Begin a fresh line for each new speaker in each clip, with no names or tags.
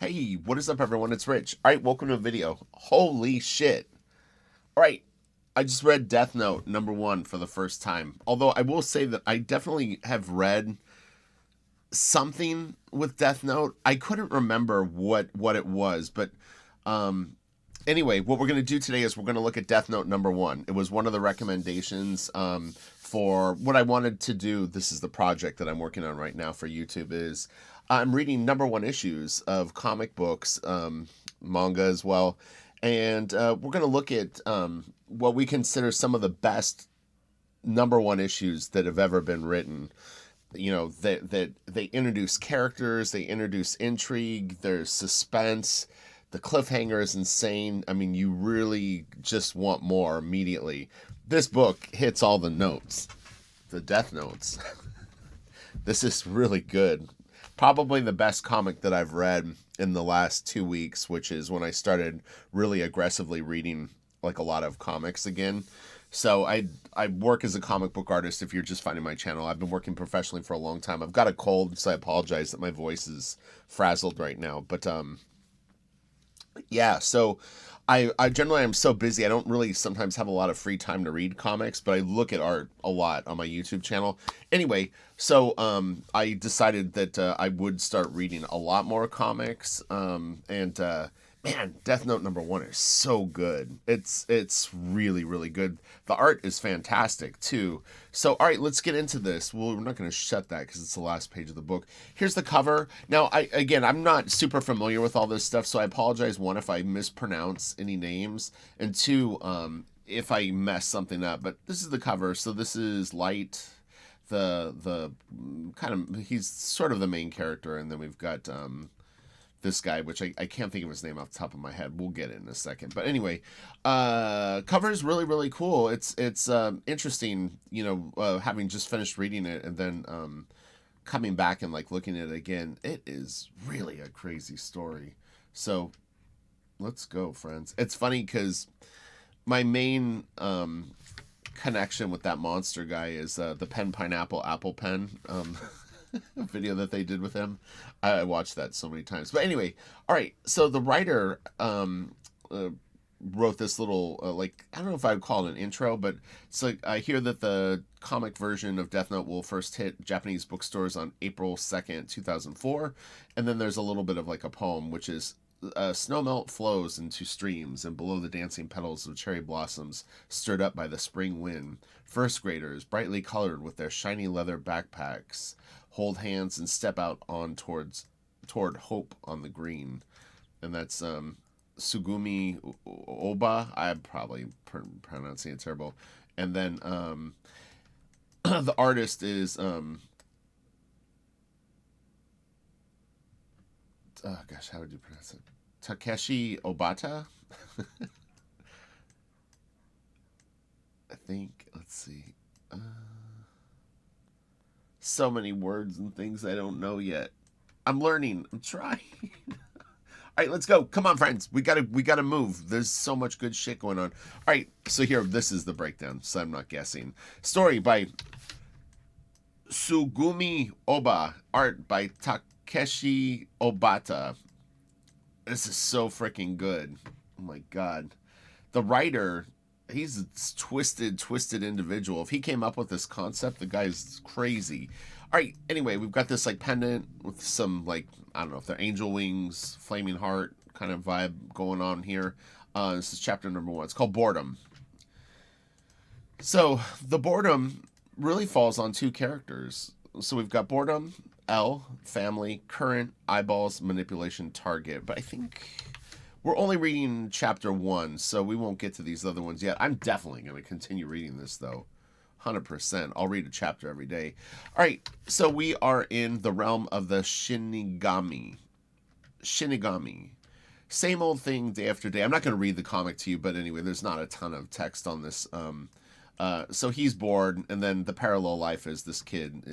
Hey, what is up, everyone? It's Rich. All right, welcome to a video. Holy shit. All right, I just read Death Note #1 for the first time. Although I will say that I definitely have read something with Death Note. I couldn't remember what it was, but anyway, what we're going to do today is we're going to look at Death Note #1. It was one of the recommendations for what I wanted to do. This is the project that I'm working on right now for YouTube. Is I'm reading #1 issues of comic books, manga as well, and we're going to look at what we consider some of the best #1 issues that have ever been written. You know, that they introduce characters, they introduce intrigue, there's suspense. The cliffhanger is insane. I mean, you really just want more immediately. This book hits all the notes, the death notes. This is really good. Probably the best comic that I've read in the last 2 weeks, which is when I started really aggressively reading like a lot of comics again. So I work as a comic book artist. If you're just finding my channel, I've been working professionally for a long time. I've got a cold, so I apologize that my voice is frazzled right now. But yeah, so I generally am so busy. I don't really sometimes have a lot of free time to read comics, but I look at art a lot on my YouTube channel. Anyway, so I decided that I would start reading a lot more comics. And man, Death Note #1 is so good. It's really, really good. The art is fantastic too. So, all right, let's get into this. Well, we're not going to shut that because it's the last page of the book. Here's the cover. Now, I'm not super familiar with all this stuff, so I apologize, one, if I mispronounce any names, and two, if I mess something up. But this is the cover. So this is Light, the kind of, he's sort of the main character, and then we've got this guy, which I can't think of his name off the top of my head. We'll get it in a second. But anyway, cover is really, really cool. It's interesting, you know, having just finished reading it and then coming back and like looking at it again. It is really a crazy story. So let's go, friends. It's funny because my main connection with that monster guy is the pen pineapple apple pen video that they did with him. I watched that so many times. But anyway, all right. So the writer wrote this little like, I don't know if I would call it an intro, but it's like, I hear that the comic version of Death Note will first hit Japanese bookstores on April 2nd, 2004, and then there's a little bit of like a poem, which is snowmelt flows into streams, and below the dancing petals of cherry blossoms stirred up by the spring wind, first graders, brightly colored with their shiny leather backpacks, hold hands and step out on toward hope on the green. And that's Sugumi Oba. I'm probably pronouncing it terrible. And then the artist is oh gosh, how would you pronounce it? Takeshi Obata. I think. Let's see. So many words and things I don't know yet. I'm learning. I'm trying. All right, let's go. Come on, friends. We gotta move. There's so much good shit going on. All right, so here, this is the breakdown, so I'm not guessing. Story by Sugumi Oba. Art by Takeshi Obata. This is so freaking good. Oh my god. The writer, he's a twisted individual. If he came up with this concept, the guy's crazy. All right, anyway, we've got this like pendant with some like, I don't know if they're angel wings, flaming heart kind of vibe going on here. This is chapter #1. It's called Boredom. So the boredom really falls on two characters. So we've got boredom, L, family, current, eyeballs, manipulation, target. But I think we're only reading chapter 1, so we won't get to these other ones yet. I'm definitely going to continue reading this, though. 100%. I'll read a chapter every day. All right, so we are in the realm of the Shinigami. Shinigami. Same old thing day after day. I'm not going to read the comic to you, but anyway, there's not a ton of text on this. So he's bored, and then the parallel life is this kid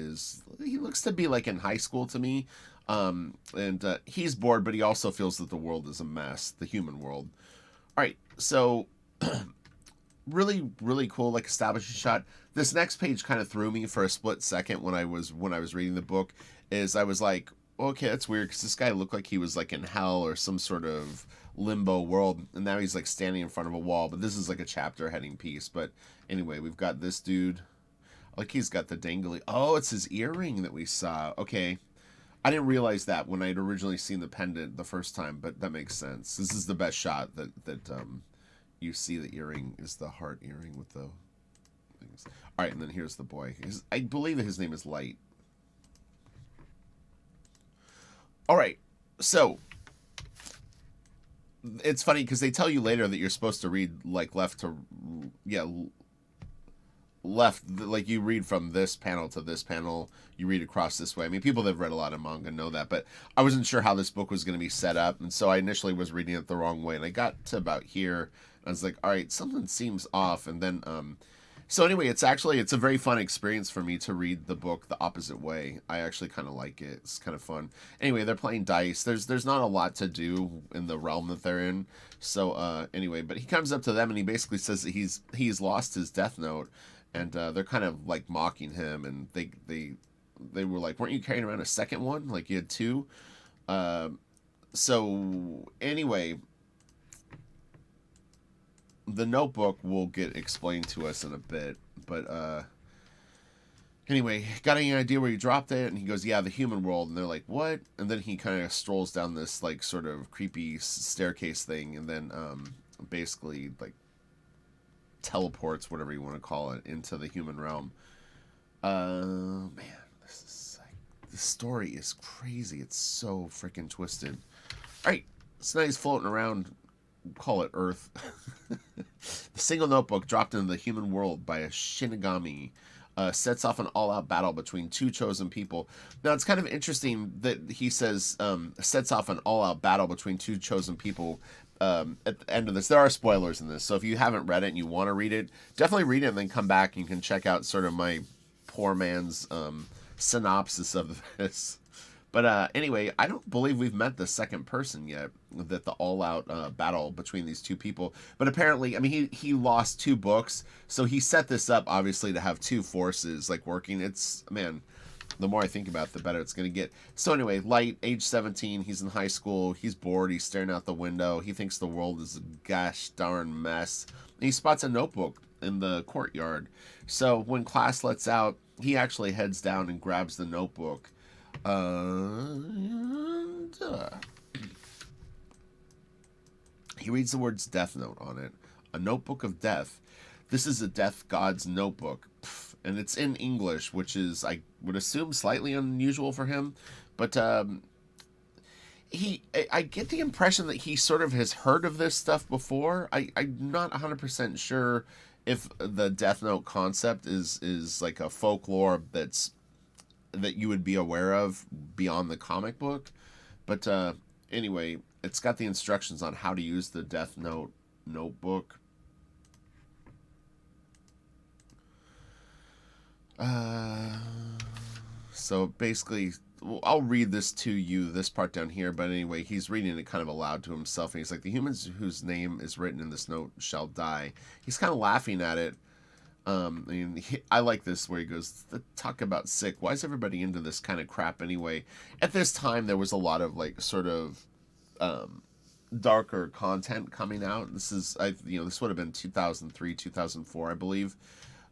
he looks to be like in high school to me. And he's bored, but he also feels that the world is a mess, the human world. All right, so really, really cool, like establishing shot. This next page kind of threw me for a split second when I was reading the book. Is I was like, Okay, that's weird because this guy looked like he was like in hell or some sort of limbo world, and now he's like standing in front of a wall. But this is like a chapter heading piece. But anyway, we've got this dude. Like he's got the dangly. Oh, it's his earring that we saw. Okay, I didn't realize that when I'd originally seen the pendant the first time, but that makes sense. This is the best shot that you see. The earring is the heart earring with the things. All right, and then here's the boy. I believe that his name is Light. All right, so it's funny because they tell you later that you're supposed to read like left to, yeah, left, like you read from this panel to this panel, you read across this way. I mean, people that have read a lot of manga know that, but I wasn't sure how this book was going to be set up, and so I initially was reading it the wrong way, and I got to about here, and I was like, all right, something seems off, and then so anyway, it's a very fun experience for me to read the book the opposite way. I actually kind of like it. It's kind of fun. Anyway, they're playing dice. There's not a lot to do in the realm that they're in. So anyway, but he comes up to them and he basically says that he's lost his death note, and they're kind of like mocking him, and they were like, weren't you carrying around a second one? Like you had two. So anyway, the notebook will get explained to us in a bit, but anyway, got any idea where you dropped it? And he goes, yeah, the human world. And they're like, what? And then he kind of strolls down this like sort of creepy staircase thing, and then basically like teleports, whatever you want to call it, into the human realm. Man, this story is crazy. It's so freaking twisted. All right, so now he's floating around, call it Earth. The single notebook dropped into the human world by a Shinigami sets off an all-out battle between two chosen people. Now, it's kind of interesting that he says sets off an all-out battle between two chosen people at the end of this. There are spoilers in this, so if you haven't read it and you want to read it, definitely read it and then come back and you can check out sort of my poor man's synopsis of this. But anyway, I don't believe we've met the second person yet, that the all-out battle between these two people. But apparently, I mean, he lost two books, so he set this up, obviously, to have two forces, like, working. It's, man, the more I think about it, the better it's going to get. So anyway, Light, age 17, he's in high school, he's bored, he's staring out the window, he thinks the world is a gosh darn mess. And he spots a notebook in the courtyard. So when class lets out, he actually heads down and grabs the notebook. He reads the words Death Note on it. A notebook of death. This is a death god's notebook. And it's in English, which is, I would assume, slightly unusual for him. But I get the impression that he sort of has heard of this stuff before. I'm not 100% sure if the Death Note concept is like a folklore that you would be aware of beyond the comic book. But anyway, it's got the instructions on how to use the Death Note notebook. So basically, I'll read this to you, this part down here, but anyway, he's reading it kind of aloud to himself, and he's like, the humans whose name is written in this note shall die. He's kind of laughing at it. I like this where he goes, talk about sick. Why is everybody into this kind of crap anyway? At this time, there was a lot of like sort of darker content coming out. This would have been 2003, 2004, I believe.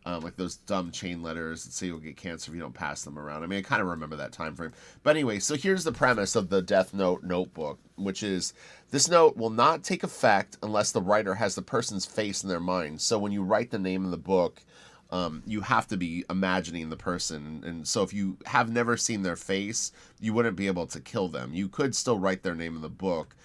Like those dumb chain letters that say you'll get cancer if you don't pass them around. I mean, I kind of remember that time frame. But anyway, so here's the premise of the Death Note notebook, which is this note will not take effect unless the writer has the person's face in their mind. So when you write the name of the book, you have to be imagining the person. And so if you have never seen their face, you wouldn't be able to kill them. You could still write their name in the book.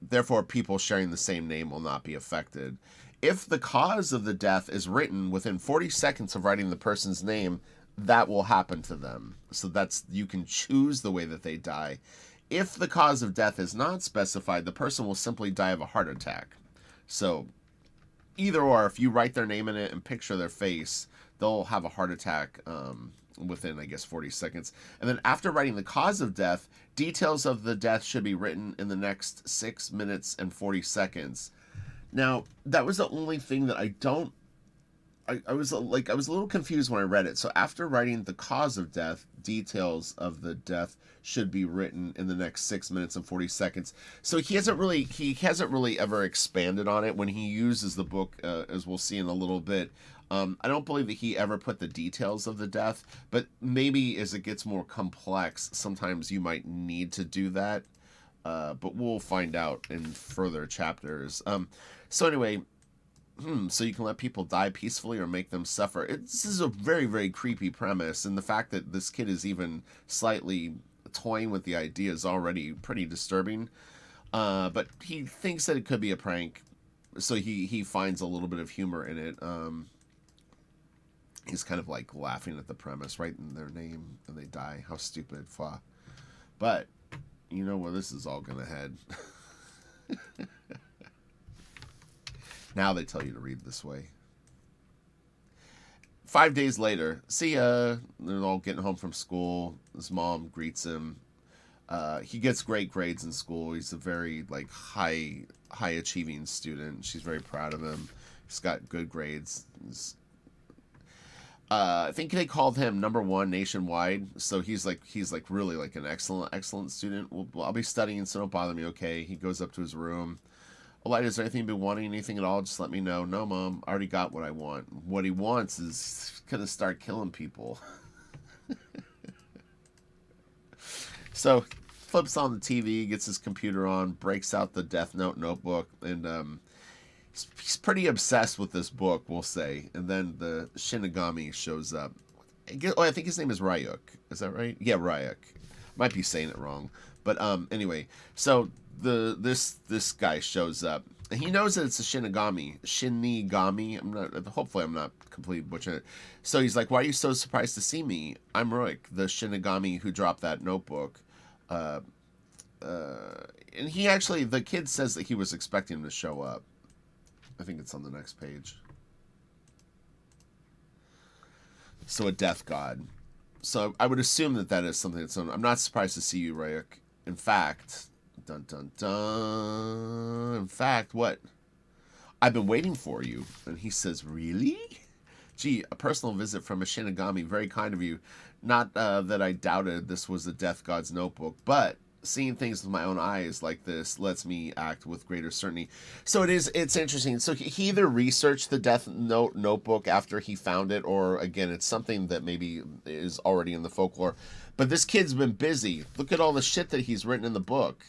Therefore, people sharing the same name will not be affected. If the cause of the death is written within 40 seconds of writing the person's name, that will happen to them. So you can choose the way that they die. If the cause of death is not specified, the person will simply die of a heart attack. So either or, if you write their name in it and picture their face, they'll have a heart attack within, I guess, 40 seconds. And then after writing the cause of death, details of the death should be written in the next 6 minutes and 40 seconds. Now, that was the only thing that I don't I was like, I was a little confused when I read it. So after writing the cause of death, details of the death should be written in the next 6 minutes and 40 seconds. So he hasn't really ever expanded on it when he uses the book, as we'll see in a little bit. I don't believe that he ever put the details of the death, but maybe as it gets more complex, sometimes you might need to do that. But we'll find out in further chapters. So anyway, so you can let people die peacefully or make them suffer. This is a very, very creepy premise, and the fact that this kid is even slightly toying with the idea is already pretty disturbing. But he thinks that it could be a prank, so he finds a little bit of humor in it. He's kind of like laughing at the premise, right in their name, and they die. How stupid, fa. But you know where this is all gonna head. Now they tell you to read this way. 5 days later, see ya. They're all getting home from school. His mom greets him. He gets great grades in school. He's a very like high achieving student. She's very proud of him. He's got good grades. I think they called him #1 nationwide. So he's like really like an excellent student. Well, I'll be studying, so don't bother me. Okay. He goes up to his room. Light, is there anything you've been wanting? Anything at all? Just let me know. No, Mom. I already got what I want. What he wants is gonna start killing people. So, flips on the TV, gets his computer on, breaks out the Death Note notebook, and he's pretty obsessed with this book, we'll say. And then the Shinigami shows up. I think his name is Ryuk. Is that right? Yeah, Ryuk. Might be saying it wrong. But anyway, so this guy shows up. And he knows that it's a Shinigami. Hopefully I'm not completely butchering it. So he's like, "Why are you so surprised to see me? I'm Ryuk, the Shinigami who dropped that notebook." And the kid says that he was expecting him to show up. I think it's on the next page. So a death god. So I would assume that is something that's on. I'm not surprised to see you, Ryuk. In fact, dun dun dun. In fact, what? I've been waiting for you. And he says, "Really? Gee, a personal visit from a Shinigami. Very kind of you. Not that I doubted this was the Death God's notebook, but seeing things with my own eyes like this lets me act with greater certainty." So it's interesting. So he either researched the Death Note notebook after he found it, or again, it's something that maybe is already in the folklore. But this kid's been busy. Look at all the shit that he's written in the book.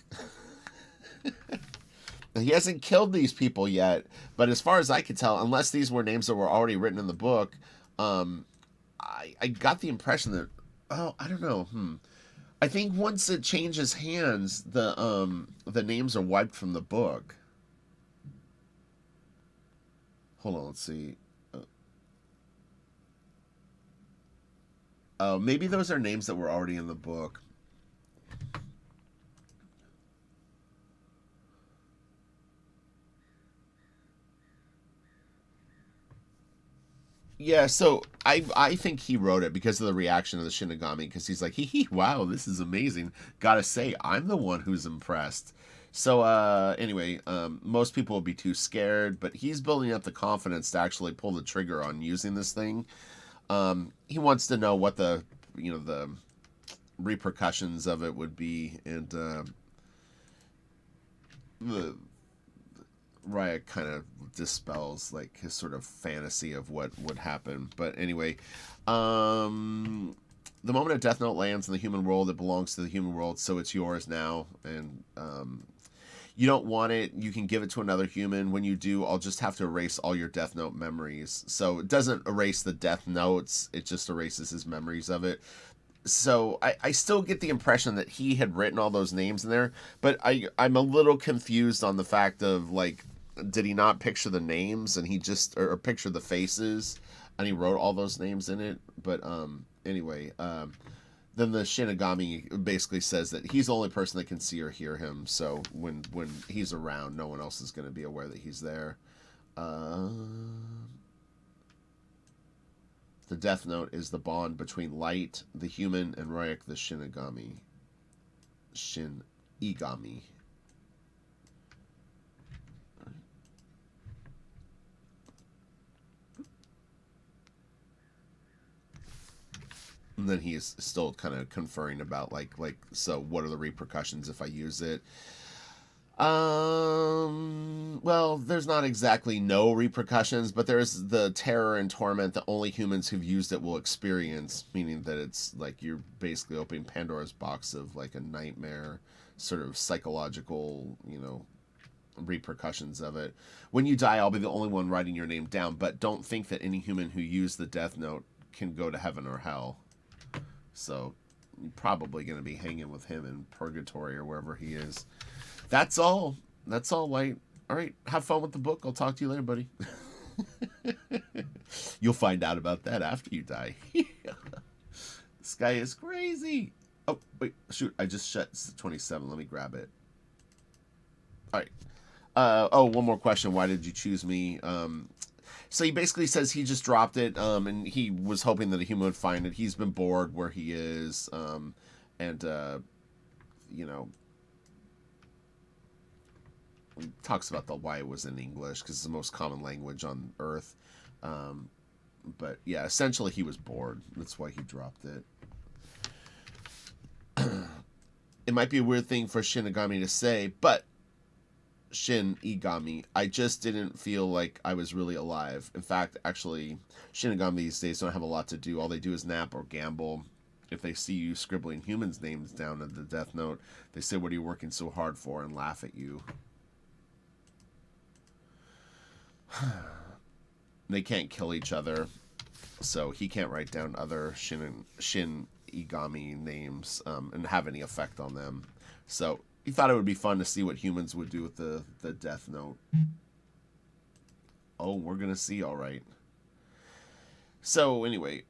He hasn't killed these people yet, but as far as I could tell, unless these were names that were already written in the book, I got the impression that, I don't know. I think once it changes hands, the names are wiped from the book. Hold on, let's see. Oh, maybe those are names that were already in the book. Yeah, so I think he wrote it because of the reaction of the Shinigami, because he's like, hee, wow, this is amazing. Gotta say, I'm the one who's impressed. So anyway, most people will be too scared, but he's building up the confidence to actually pull the trigger on using this thing. He wants to know what the repercussions of it would be, and the Ryuk kind of dispels like his sort of fantasy of what would happen. But anyway, the moment a Death Note lands in the human world, it belongs to the human world, so it's yours now. And you don't want it, you can give it to another human. When you do, I'll just have to erase all your Death Note memories. So it doesn't erase the Death Notes, it just erases his memories of it. So I still get the impression that he had written all those names in there, but I'm a little confused on the fact of, like, did he not picture the names and he just, or picture the faces and he wrote all those names in it? But anyway, then the Shinigami basically says that he's the only person that can see or hear him, so when he's around, no one else is going to be aware that he's there. The Death Note is the bond between Light, the human, and Ryuk, the Shinigami. Shinigami. And then he is still kind of conferring about so what are the repercussions if I use it? Well, there's not exactly no repercussions, but there's the terror and torment that only humans who've used it will experience, meaning that it's like you're basically opening Pandora's box of like a nightmare, sort of psychological, repercussions of it. When you die, I'll be the only one writing your name down, but don't think that any human who used the Death Note can go to heaven or hell. So, you're probably going to be hanging with him in purgatory or wherever he is. That's all. That's all, Light. All right, have fun with the book. I'll talk to you later, buddy. You'll find out about that after you die. This guy is crazy. Oh, wait, shoot. I just shut 27. Let me grab it. All right. One more question. Why did you choose me? So he basically says he just dropped it, and he was hoping that a human would find it. He's been bored where he is, and talks about why it was in English because it's the most common language on Earth. But yeah, essentially he was bored. That's why he dropped it. It might be a weird thing for Shinigami to say, but Shinigami, I just didn't feel like I was really alive. In fact, actually, Shinigami these days don't have a lot to do. All they do is nap or gamble. If they see you scribbling humans' names down in the Death Note, they say, "What are you working so hard for?" and laugh at you. They can't kill each other, so he can't write down other Shinigami names and have any effect on them. So he thought it would be fun to see what humans would do with the Death Note. Oh, we're going to see, all right. So anyway,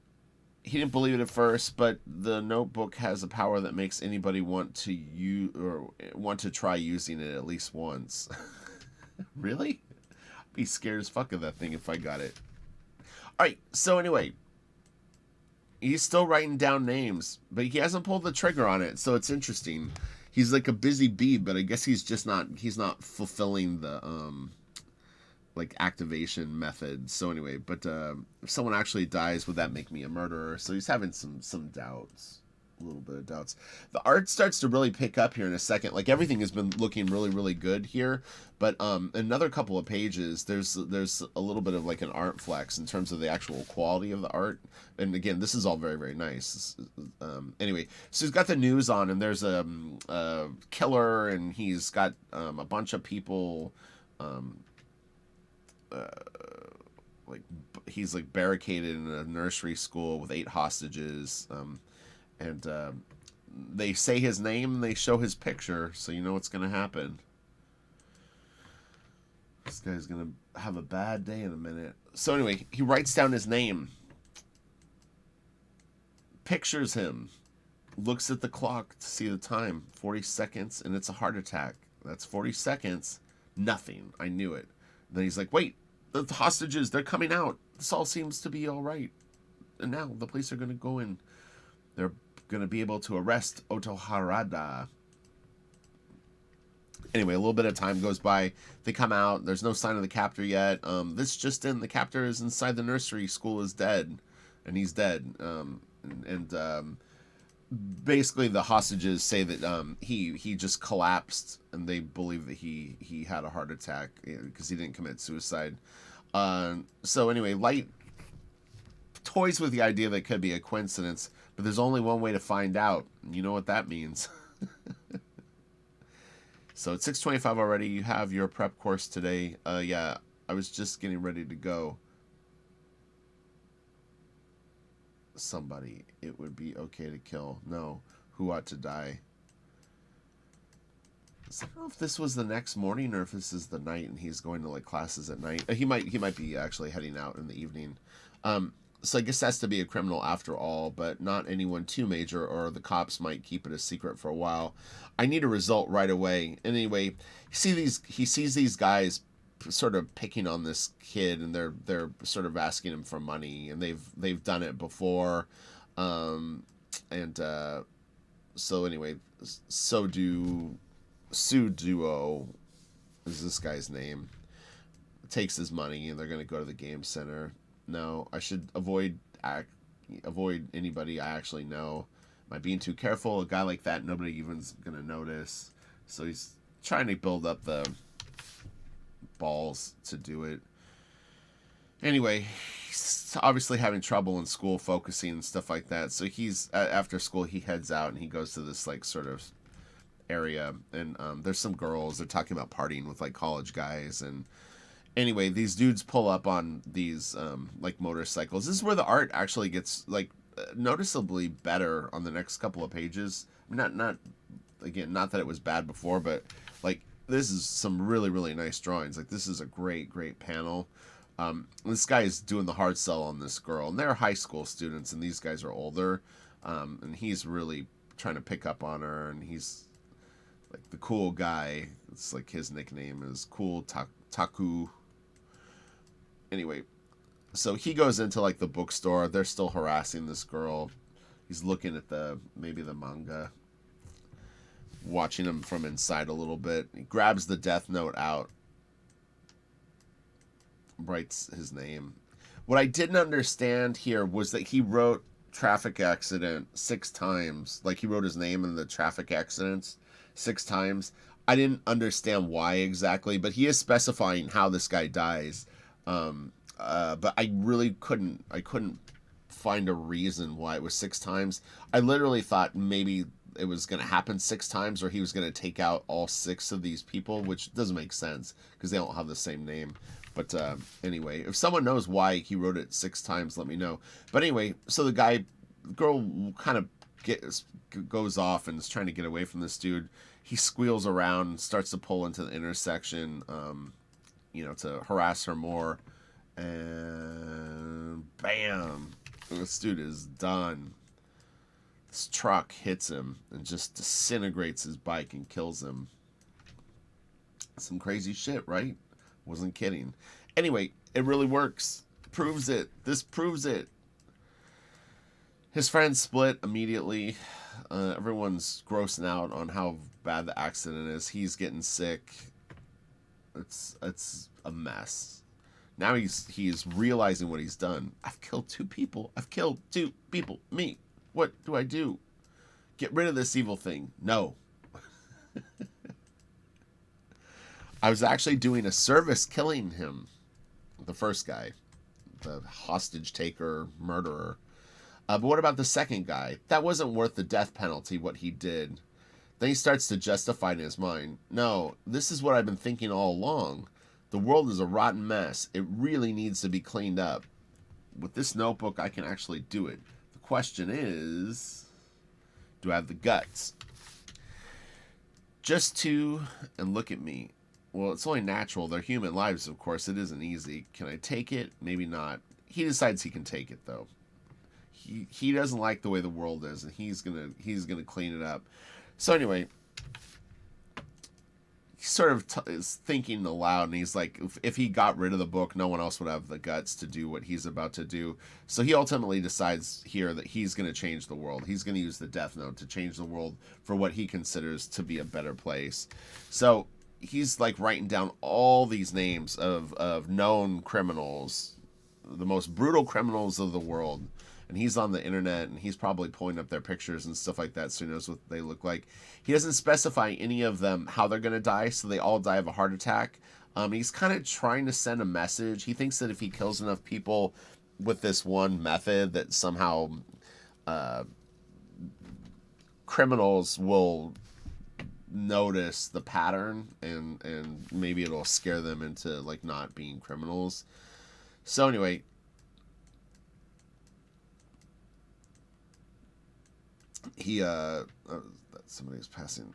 he didn't believe it at first, but the notebook has a power that makes anybody want to try using it at least once. Really? I'd be scared as fuck of that thing if I got it. Alright, so anyway, he's still writing down names, but he hasn't pulled the trigger on it, so it's interesting. He's like a busy bee, but I guess he's not fulfilling the activation method. So anyway, but if someone actually dies, would that make me a murderer? So he's having some doubts, a little bit of doubts. The art starts to really pick up here in a second. Like everything has been looking really, really good here, but another couple of pages, there's a little bit of like an art flex in terms of the actual quality of the art. And again, this is all very, very nice. Anyway, so he's got the news on, and there's a killer, and he's got a bunch of people. He's like barricaded in a nursery school with 8 hostages, and they say his name and they show his picture, so you know what's gonna happen. This guy's gonna have a bad day in a minute. So anyway, he writes down his name, pictures him, looks at the clock to see the time, 40 seconds, and it's a heart attack. That's 40 seconds, nothing. I knew it. Then he's like, wait, the hostages, they're coming out. This all seems to be all right. And now the police are going to go in. They're going to be able to arrest Otoharada. Anyway, a little bit of time goes by. They come out. There's no sign of the captor yet. This just in, the captor is inside the nursery. School is dead. And he's dead. Basically the hostages say that he just collapsed, and they believe that he had a heart attack because he didn't commit suicide. So anyway, Light toys with the idea that it could be a coincidence, but there's only one way to find out. You know what that means. So it's 6:25 already. You have your prep course today. Yeah, I was just getting ready to go. Somebody, it would be okay to kill. No, who ought to die? So I don't know if this was the next morning or if this is the night and he's going to like classes at night. He might be actually heading out in the evening. So I guess that's to be a criminal after all, but not anyone too major, or the cops might keep it a secret for a while. I need a result right away. Anyway, he sees these guys sort of picking on this kid, and they're sort of asking him for money, and they've done it before, so anyway, Suduo is this guy's name, takes his money, and they're gonna go to the game center. No, I should avoid avoid anybody I actually know. Am I being too careful? A guy like that, nobody even's gonna notice. So he's trying to build up the balls to do it. Anyway, he's obviously having trouble in school focusing and stuff like that. So he's after school he heads out and he goes to this like sort of area, and there's some girls. They're talking about partying with like college guys, and anyway, these dudes pull up on these like motorcycles. This is where the art actually gets like noticeably better on the next couple of pages. Not again, not that it was bad before, but like this is some really really nice drawings. Like this is a great panel. This guy is doing the hard sell on this girl, and they're high school students, and these guys are older, and he's really trying to pick up on her, and he's like the cool guy. It's like his nickname is Cool Taku. Anyway, so he goes into like the bookstore. They're still harassing this girl. He's looking at maybe the manga, watching him from inside a little bit. He grabs the Death Note out, writes his name. What I didn't understand here was that he wrote traffic accident 6 times. Like he wrote his name in the traffic accidents 6 times. I didn't understand why exactly, but he is specifying how this guy dies. But I really couldn't find a reason why it was 6 times. I literally thought maybe it was going to happen 6 times, or he was going to take out all 6 of these people, which doesn't make sense because they don't have the same name. But anyway, if someone knows why he wrote it 6 times, let me know. But anyway, so the girl kind of goes off and is trying to get away from this dude. He squeals around and starts to pull into the intersection, to harass her more. And bam, this dude is done. This truck hits him and just disintegrates his bike and kills him. Some crazy shit, right? Wasn't kidding. Anyway, it really works. Proves it. This proves it. His friends split immediately. Everyone's grossing out on how bad the accident is. He's getting sick. It's a mess. Now he's realizing what he's done. I've killed 2 people. I've killed 2 people. Me. What do I do? Get rid of this evil thing. No. I was actually doing a service killing him. The first guy. The hostage taker, murderer. But what about the second guy? That wasn't worth the death penalty, what he did. Then he starts to justify in his mind. No, this is what I've been thinking all along. The world is a rotten mess. It really needs to be cleaned up. With this notebook, I can actually do it. The question is, do I have the guts? And look at me. Well, it's only natural. They're human lives, of course. It isn't easy. Can I take it? Maybe not. He decides he can take it, though. He doesn't like the way the world is, and he's gonna clean it up. So anyway, he sort of is thinking aloud, and he's like, if he got rid of the book, no one else would have the guts to do what he's about to do. So he ultimately decides here that he's going to change the world. He's going to use the Death Note to change the world for what he considers to be a better place. So he's like writing down all these names of known criminals, the most brutal criminals of the world. And he's on the internet, and he's probably pulling up their pictures and stuff like that so he knows what they look like. He doesn't specify any of them how they're going to die, so they all die of a heart attack. He's kind of trying to send a message. He thinks that if he kills enough people with this one method, that somehow criminals will notice the pattern, and maybe it'll scare them into like not being criminals. So anyway, somebody's passing.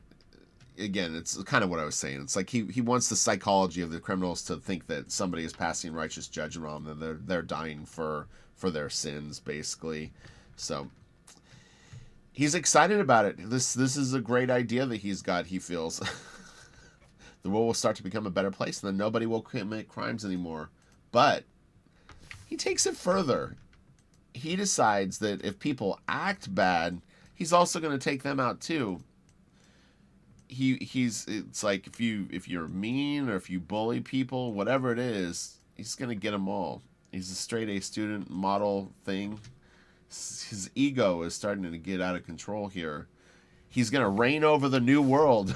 Again, it's kind of what I was saying. It's like he wants the psychology of the criminals to think that somebody is passing righteous judgment on them, that they're dying for their sins, basically. So he's excited about it. This is a great idea that he's got. He feels the world will start to become a better place, and then nobody will commit crimes anymore. But he takes it further. He decides that if people act bad, he's also going to take them out too. It's like if you're mean or if you bully people, whatever it is, he's going to get them all. He's a straight A student model thing. his ego is starting to get out of control here. He's gonna reign over the new world.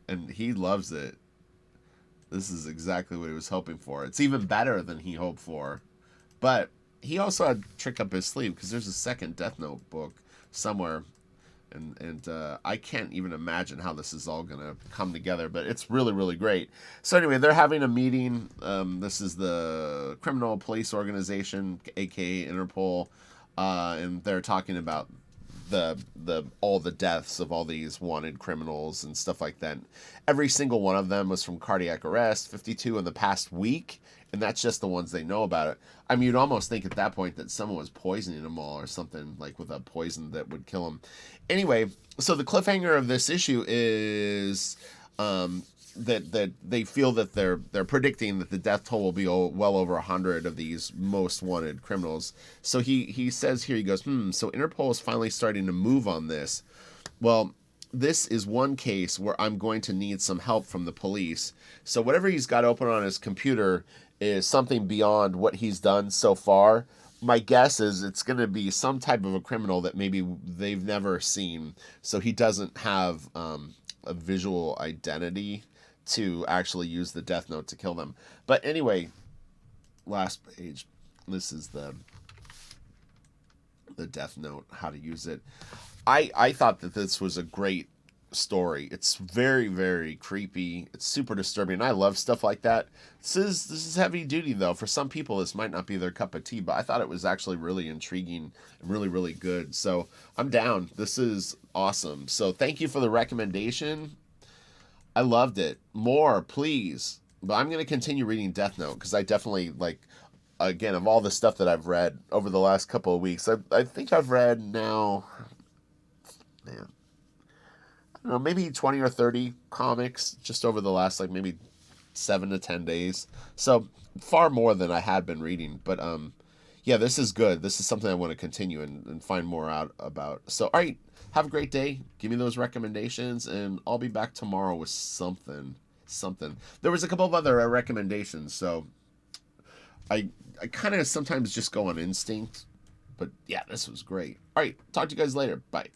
And he loves it. This is exactly what he was hoping for. It's even better than he hoped for. But he also had a trick up his sleeve, because there's a second Death Note book somewhere. And I can't even imagine how this is all going to come together. But it's really, really great. So anyway, they're having a meeting. This is the Criminal Police Organization, a.k.a. Interpol. And they're talking about all the deaths of all these wanted criminals and stuff like that. Every single one of them was from cardiac arrest, 52 in the past week, and that's just the ones they know about it. I mean, you'd almost think at that point that someone was poisoning them all or something, like with a poison that would kill them. Anyway, so the cliffhanger of this issue is that they feel that they're predicting that the death toll will be well over 100 of these most wanted criminals. So he says here, he goes, so Interpol is finally starting to move on this. Well, this is one case where I'm going to need some help from the police. So whatever he's got open on his computer is something beyond what he's done so far. My guess is it's going to be some type of a criminal that maybe they've never seen. So he doesn't have a visual identity to actually use the Death Note to kill them. But anyway, last page. This is the Death Note, how to use it. I thought that this was a great story. It's very, very creepy. It's super disturbing. And I love stuff like that. This is heavy duty, though. For some people, this might not be their cup of tea, but I thought it was actually really intriguing and really, really good. So I'm down. This is awesome. So thank you for the recommendation. I loved it. More, please. But I'm going to continue reading Death Note, because I definitely, like, again, of all the stuff that I've read over the last couple of weeks, I think I've read now, man, I don't know, maybe 20 or 30 comics just over the last, like, maybe 7 to 10 days. So far more than I had been reading. But, yeah, this is good. This is something I want to continue and find more out about. So, all right. Have a great day. Give me those recommendations, and I'll be back tomorrow with something. There was a couple of other recommendations, so I kind of sometimes just go on instinct. But yeah, this was great. All right, talk to you guys later. Bye.